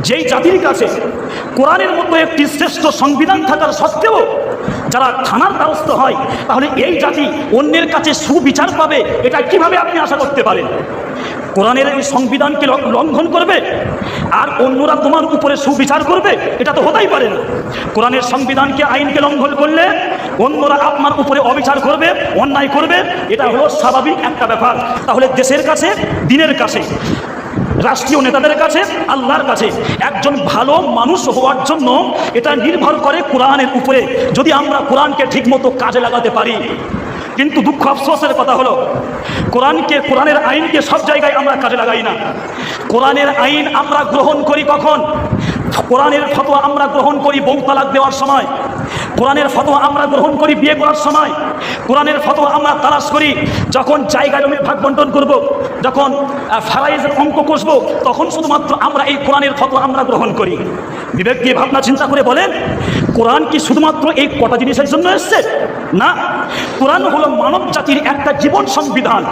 যেই জাতির কাছে কোরআনের মতো একটি শ্রেষ্ঠ সংবিধান থাকার সত্ত্বেও যারা থানার দ্বারস্থ হয়, তাহলে এই জাতি অন্যের কাছে সুবিচার পাবে, এটা কিভাবে আপনি আশা করতে পারেন? কোরআনের এই সংবিধানকে লঙ্ঘন করবে আর অন্যরা তোমার উপরে সুবিচার করবে, এটা তো হতেই পারে না। কোরআনের সংবিধানকে, আইনকে লঙ্ঘন করলে অন্যরা আপনার উপরে অবিচার করবে, অন্যায় করবে, এটা হলো স্বাভাবিক একটা ব্যাপার। তাহলে দেশের কাছে, দিনের কাছে, রাষ্ট্রীয় নেতাদের কাছে, আল্লাহর কাছে একজন ভালো মানুষ হওয়ার জন্য এটা নির্ভর করে কোরআনের উপরে, যদি আমরা কোরআনকে ঠিকমতো কাজে লাগাতে পারি। কিন্তু দুঃখ আফসোসের কথা হলো, কোরআনের আইনকে সব জায়গায় আমরা কাজে লাগাই না। কোরআনের আইন আমরা গ্রহণ করি কখন? কোরআনের ফতোয়া আমরা গ্রহণ করি বউ তালাক দেওয়ার সময়, কোরআনের ফতোয়া আমরা গ্রহণ করি বিয়ে করার সময়, কোরআনের ফতোয়া আমরা তালাশ করি যখন জায়গা জমির ভাগ বন্টন করব, যখন ফারাইজের অঙ্ক কষবো, তখন শুধুমাত্র আমরা এই কোরআনের ফতোয়া আমরা গ্রহণ করি। বিবেক দিয়ে ভাবনা চিন্তা করে বলেন, কোরআন কি শুধুমাত্র এই কটা জিনিসের জন্য এসছে? না, কোরআন হলো মানব জাতির একটা জীবন সংবিধান।